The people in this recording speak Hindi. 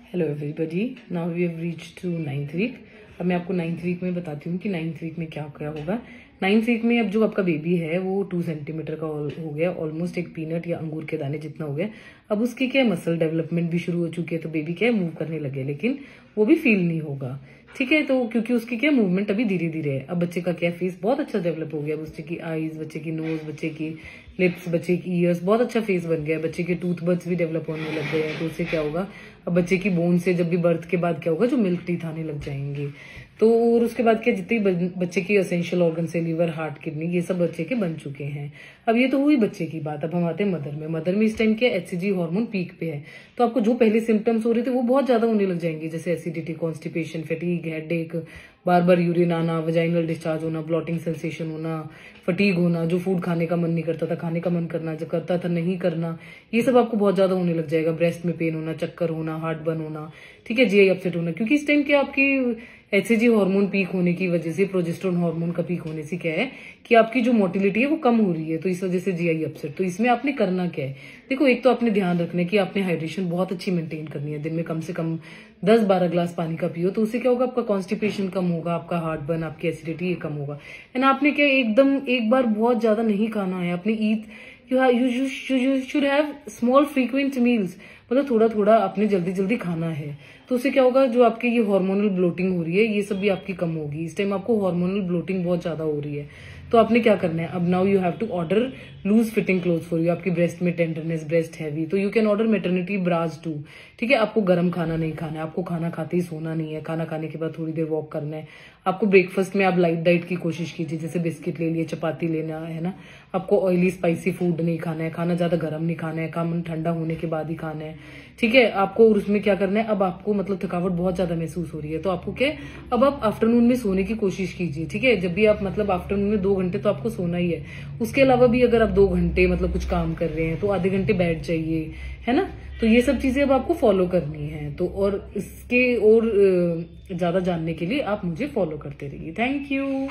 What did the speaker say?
Hello everybody, now we have reached to 9th week. अब मैं आपको 9th वीक में बताती हूँ कि 9th वीक में क्या क्या होगा। 9th वीक में अब जो आपका बेबी है वो 2 सेंटीमीटर का हो गया, ऑलमोस्ट एक पीनट या अंगूर के दाने जितना हो गया। अब उसकी क्या मसल डेवलपमेंट भी शुरू हो चुकी है, तो बेबी क्या मूव करने लगे, लेकिन वो भी फील नहीं होगा। ठीक है, तो क्योंकि उसकी क्या मूवमेंट अभी धीरे धीरे है। अब बच्चे का क्या फेस बहुत अच्छा डेवलप हो गया, बच्चे की आईज, बच्चे की नोज, बच्चे की लिप्स, बच्चे की ईयर्स, बहुत अच्छा फेस बन गया है। बच्चे के टूथ बड्स भी डेवलप होने लग गए हैं, तो उससे क्या होगा, अब बच्चे की बोन से जब भी बर्थ के बाद क्या होगा, जो मिल्क टीथ आने लग जाएंगे। तो और उसके बाद क्या, जितनी बच्चे की एसेंशियल ऑर्गन से लीवर, हार्ट, किडनी, ये सब बच्चे के बन चुके हैं। अब ये तो हुई बच्चे की बात। अब हम आते हैं मदर में। मदर में इस टाइम क्या HCG हार्मोन पीक पे है, तो आपको जो पहले सिम्टम्स हो रहे थे वो बहुत ज्यादा होने लग जाएंगे, जैसे एसिडिटी, कॉन्स्टिपेशन, फैटीग, हेडेक, बार बार यूरिन आना, वजाइनल डिस्चार्ज होना, ब्लॉटिंग सेंसेशन होना, फटीग होना, जो फूड खाने का मन नहीं करता था खाने का मन करना, जो करता था नहीं करना, ये सब आपको बहुत ज्यादा होने लग जाएगा। ब्रेस्ट में पेन होना, चक्कर होना, हार्ट बर्न होना, ठीक है, GI अपसेट होना, क्योंकि इस टाइम क्या आपकी HCG हार्मोन पीक होने की वजह से, प्रोजेस्टेरोन हार्मोन का पीक होने से क्या है कि आपकी जो मोटिलिटी है वो कम हो रही है, तो इस वजह से GI अपसेट। तो इसमें आपने करना क्या है, देखो, एक तो आपने ध्यान रखना है कि आपने हाइड्रेशन बहुत अच्छी मेंटेन करनी है। दिन में कम से कम 10-12 ग्लास पानी का पियो, तो उससे क्या होगा, आपका कॉन्स्टिपेशन कम होगा, आपका हार्ट बर्न, आपकी एसिडिटी ये कम होगा। एंड आपने क्या एकदम एक बार बहुत ज्यादा नहीं खाना है, आपने eat you should have small frequent meals, मतलब थोड़ा थोड़ा आपने जल्दी जल्दी खाना है। तो उससे क्या होगा, जो आपके ये हार्मोनल ब्लोटिंग हो रही है ये सब भी आपकी कम होगी। इस टाइम आपको हार्मोनल ब्लोटिंग बहुत ज्यादा हो रही है, तो आपने क्या करना है, अब now you have to order loose fitting cloth for you. आपकी ब्रेस्ट में टेंडरनेस, ब्रेस्ट हैवी, तो you can order maternity bras too. ठीक है, आपको गर्म खाना नहीं खाना है, आपको खाना खाते ही सोना नहीं है, खाना खाने के बाद थोड़ी देर वॉक करना है। आपको ब्रेकफास्ट में आप लाइट डाइट की कोशिश कीजिए, जैसे बिस्किट ले लिए, चपाती लेना है ना। आपको ऑयली स्पाइसी फूड नहीं खाना है, खाना ज्यादा गर्म नहीं खाना है, खाना ठंडा होने के बाद ही खाना है। ठीक है, आपको उसमें क्या करना है, अब आपको मतलब थकावट बहुत ज्यादा महसूस हो रही है, तो आपको क्या, अब आप आफ्टरनून में सोने की कोशिश कीजिए। ठीक है, जब भी आप मतलब आफ्टरनून में 2 घंटे तो आपको सोना ही है। उसके अलावा भी अगर आप 2 घंटे मतलब कुछ काम कर रहे हैं तो आधे घंटे बैठ जाइए, है ना। तो ये सब चीजें अब आपको फॉलो करनी है। तो और इसके और ज्यादा जानने के लिए आप मुझे फॉलो करते रहिए। Thank you.